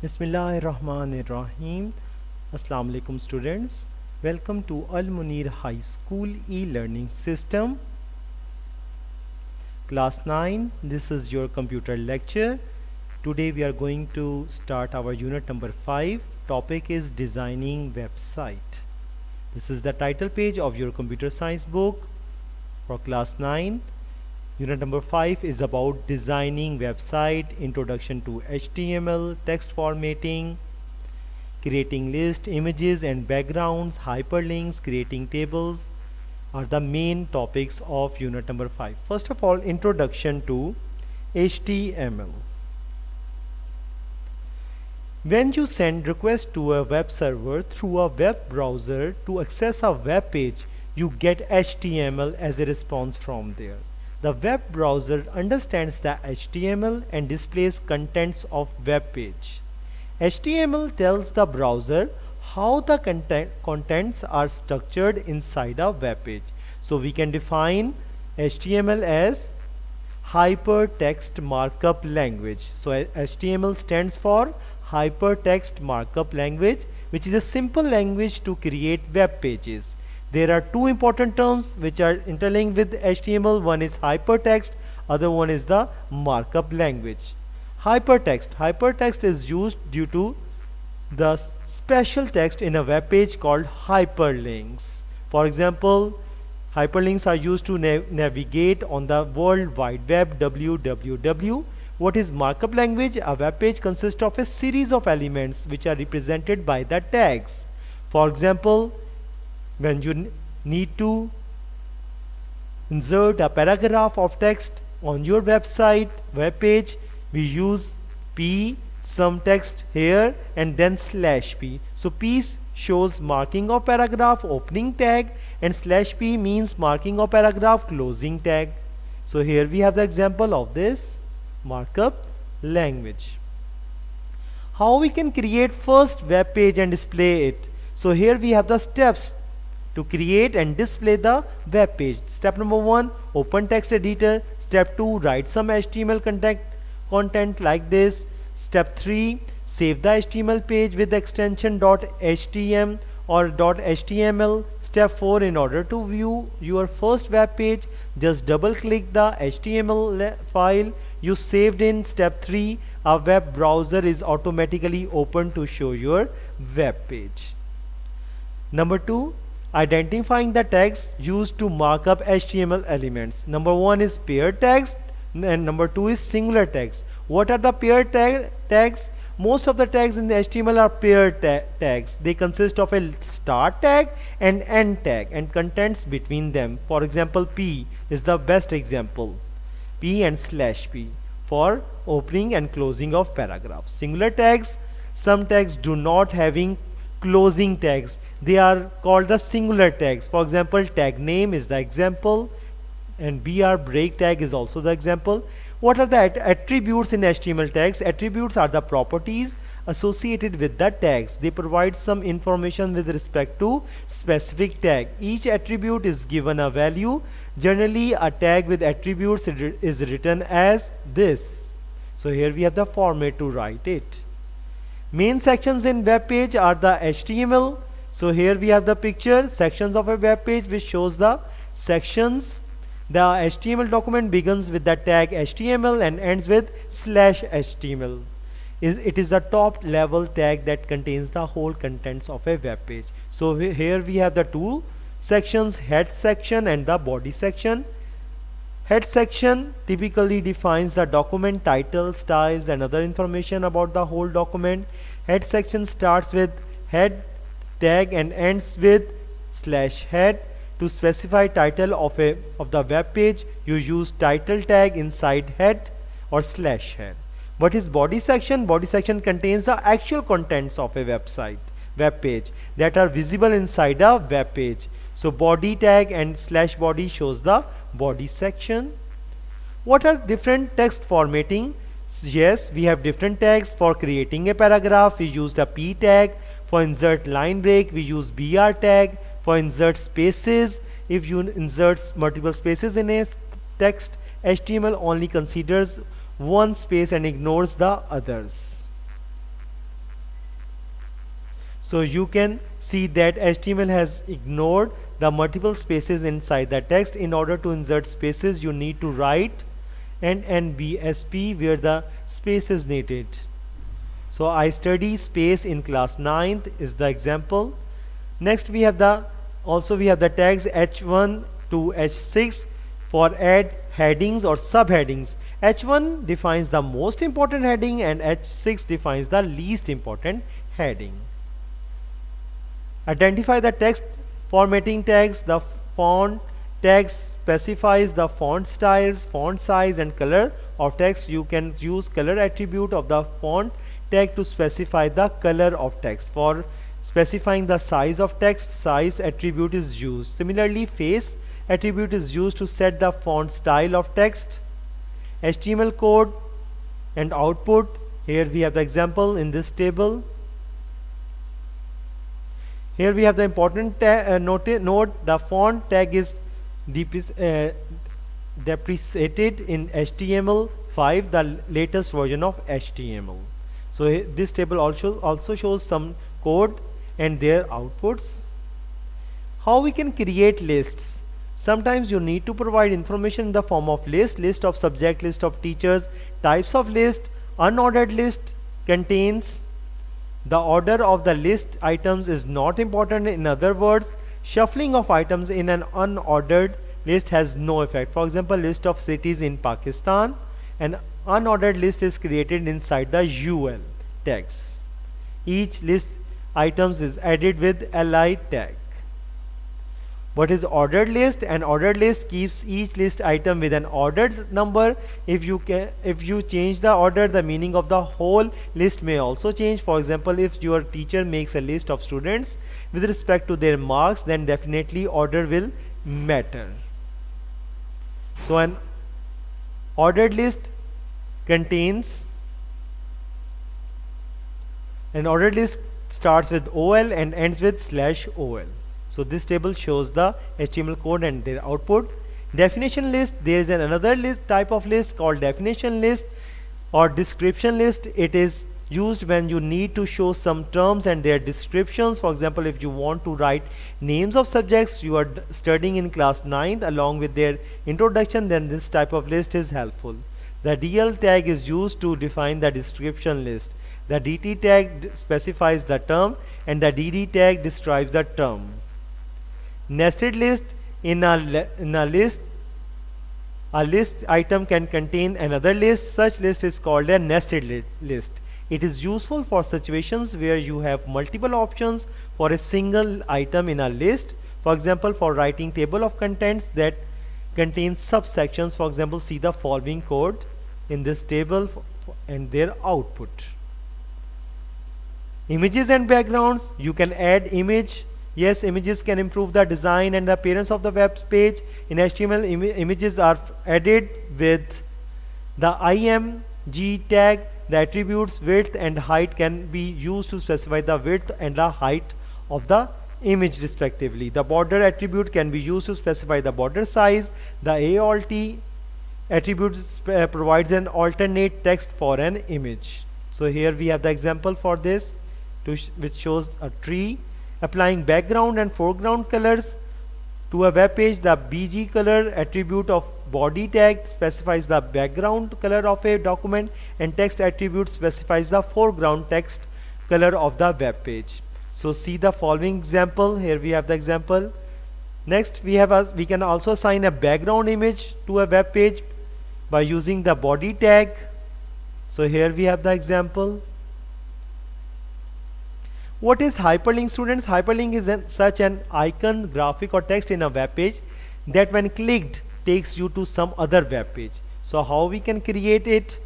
Bismillahirrahmanirrahim. Assalamu alaikum students. Welcome to Al Munir High School e-learning system. Class 9. This is your computer lecture. Today we are going to start our unit number 5. Topic is designing website. This is the title page of your computer science book for class 9. Unit number 5 is about designing website, introduction to HTML, text formatting, creating list, images and backgrounds, hyperlinks, creating tables are the main topics of unit number 5. First of all, introduction to HTML. When you send request to a web server through a web browser to access a web page, you get HTML as a response from there. The web browser understands the HTML and displays contents of web page. HTML tells the browser how the contents are structured inside a web page. So we can define HTML as Hypertext Markup Language. So HTML stands for Hypertext Markup Language, which is a simple language to create web pages. There are two important terms which are interlinked with HTML. One is hypertext, other one is the markup language. Hypertext is used due to the special text in a web page called hyperlinks. For example, hyperlinks are used to navigate on the World Wide Web, www. What is markup language? A web page consists of a series of elements which are represented by the tags. For example, when you need to insert a paragraph of text on your website, web page, we use P, some text here, and then /P. So P shows marking of paragraph opening tag, and /P means marking of paragraph closing tag. So here we have the example of this markup language. How we can create first web page and display it? So here we have the steps to create and display the web page. Step number 1, open text editor. Step 2, write some HTML content like this. Step 3, save the HTML page with the extension .htm or .html. Step 4, in order to view your first web page, just double click the HTML file you saved in. Step 3, a web browser is automatically open to show your web page. Number 2, identifying the tags used to mark up HTML elements. Number 1 is paired tags and number 2 is singular tags. What are the paired tags? Most of the tags in the HTML are paired tags. They consist of a start tag and end tag and contents between them. For example, P is the best example. P and /P for opening and closing of paragraphs. Singular tags, some tags do not having closing tags. They are called the singular tags. For example, tag name is the example and BR break tag is also the example. What are the attributes in HTML tags? Attributes are the properties associated with the tags. They provide some information with respect to specific tag. Each attribute is given a value. Generally, a tag with attributes is written as this. So here we have the format to write it. Main sections in web page are the HTML. So here we have the picture, sections of a web page which shows the sections. The HTML document begins with the tag HTML and ends with /HTML. It is the top level tag that contains the whole contents of a web page. So here we have the two sections, head section and the body section. Head section typically defines the document title, styles and other information about the whole document. Head section starts with head tag and ends with /head. To specify title of the web page, you use title tag inside head or /head. What is body section? Body section contains the actual contents of a web page that are visible inside a web page. So body tag and /body shows the body section. What are different text formatting? Yes, we have different tags. For creating a paragraph, we use the P tag. For insert line break, we use BR tag. For insert spaces, if you insert multiple spaces in a text, HTML only considers one space and ignores the others. So you can see that HTML has ignored the multiple spaces inside the text. In order to insert spaces, you need to write and NBSP where the space is needed. So I study space in class 9th is the example. Next we have the tags H1 to H6 for add headings or subheadings. H1 defines the most important heading and H6 defines the least important heading. Identify the text formatting tags. The font tag specifies the font styles, font size and color of text. You can use color attribute of the font tag to specify the color of text. For specifying the size of text, size attribute is used. Similarly, face attribute is used to set the font style of text. HTML code and output. Here we have the example in this table. Here we have the important note. The font tag is depreciated in HTML5, the latest version of HTML. So this table also shows some code and their outputs. How we can create lists? Sometimes you need to provide information in the form of list of subject, list of teachers, types of list. Unordered list contains the order of the list items is not important. In other words, shuffling of items in an unordered list has no effect. For example, list of cities in Pakistan. An unordered list is created inside the UL tags. Each list items is added with li tag. What is ordered list? An ordered list keeps each list item with an ordered number. If you change the order, the meaning of the whole list may also change. For example, if your teacher makes a list of students with respect to their marks, then definitely order will matter. So an ordered list starts with OL and ends with /OL. So this table shows the HTML code and their output. Definition list. There is another type of list called definition list or description list. It is used when you need to show some terms and their descriptions. For example, if you want to write names of subjects you are studying in class 9th along with their introduction, then this type of list is helpful. The DL tag is used to define the description list. The DT tag specifies the term and the DD tag describes the term. Nested list. In a list, a list item can contain another list. Such list is called a nested list. It is useful for situations where you have multiple options for a single item in a list. For example, for writing table of contents that contains subsections. For example, see the following code in this table and their output. Images and backgrounds. You can add image. Yes, images can improve the design and the appearance of the web page. In HTML, images are added with the img tag. The attributes width and height can be used to specify the width and the height of the image respectively. The border attribute can be used to specify the border size. The alt attribute provides an alternate text for an image. So here we have the example for this which shows a tree. Applying background and foreground colors to a web page. The BG color attribute of body tag specifies the background color of a document and text attribute specifies the foreground text color of the web page. So see the following example. Here we have the example. Next we can also assign a background image to a web page by using the body tag. So here we have the example. What is hyperlink, students? Hyperlink is such an icon, graphic or text in a web page that when clicked takes you to some other web page. So how we can create it?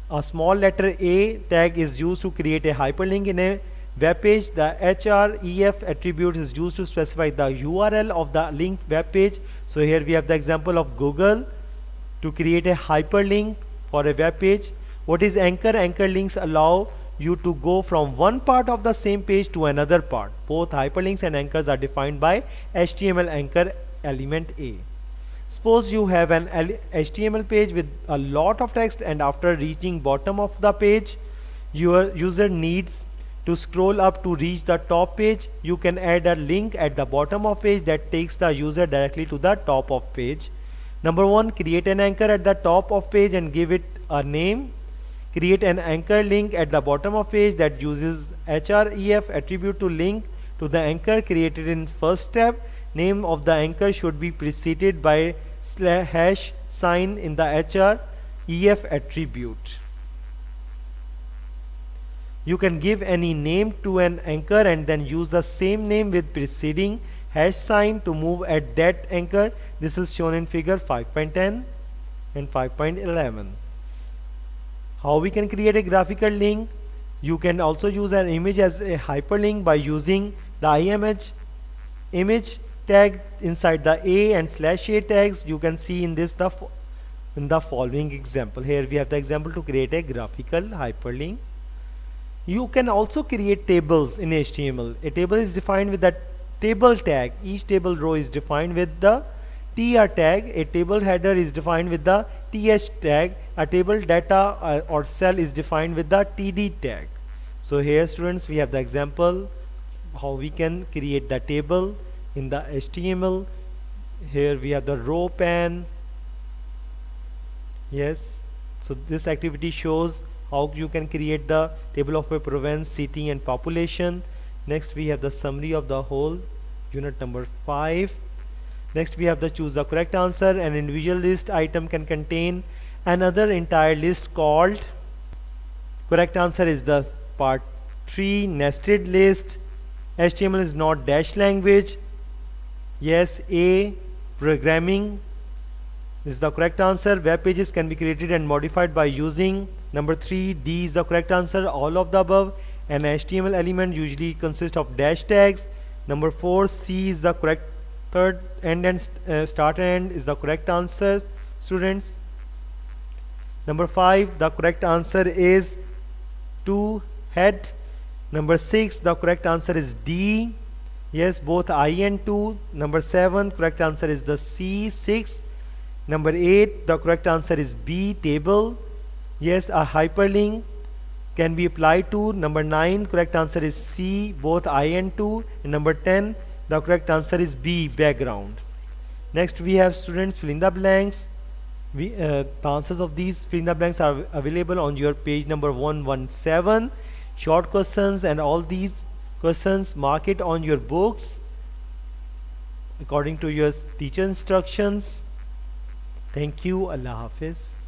A small letter A tag is used to create a hyperlink in a web page. The href attribute is used to specify the URL of the linked web page. So here we have the example of Google to create a hyperlink for a web page. What is anchor? Anchor links allow you to go from one part of the same page to another part. Both hyperlinks and anchors are defined by HTML anchor element A. Suppose you have an HTML page with a lot of text and after reaching bottom of the page your user needs To scroll up to reach the top page, you can add a link at the bottom of page that takes the user directly to the top of page. Number 1, create an anchor at the top of page and give it a name. Create an anchor link at the bottom of page that uses href attribute to link to the anchor created in first step. Name of the anchor should be preceded by hash sign in the href attribute. You can give any name to an anchor and then use the same name with preceding hash sign to move at that anchor. This is shown in figure 5.10 and 5.11. How we can create a graphical link? You can also use an image as a hyperlink by using the image tag inside the a and /a tags. You can see in this in the following example. Here we have the example to create a graphical hyperlink. You can also create tables in HTML. A table is defined with the table tag. Each table row is defined with the tr tag. A table header is defined with the th tag. A table data or cell is defined with the td tag. So here students, we have the example how we can create the table in the HTML. Here we have the row pan. Yes, so this activity shows how you can create the table of a province, city and population. Next we have the summary of the whole unit number 5. Next we have the choose the correct answer. An individual list item can contain another entire list called. Correct answer is the part 3, nested list. HTML is not dash language. Yes, A, programming is the correct answer. Web pages can be created and modified by using. Number 3, D is the correct answer, all of the above. An HTML element usually consists of dash tags. Number 4, C is the correct. Third, end and start end is the correct answer, students. Number 5, the correct answer is 2, head. Number 6, the correct answer is D. Yes, both I and 2. Number 7, correct answer is the C, 6. Number 8, the correct answer is B, table. Yes, a hyperlink can be applied to. Number 9, correct answer is C, both I and 2. And number 10, the correct answer is B, background. Next we have students fill in the blanks. The answers of these fill in the blanks are available on your page number 117. Short questions and all these questions, mark it on your books according to your teacher instructions. Thank you. Allah Hafiz.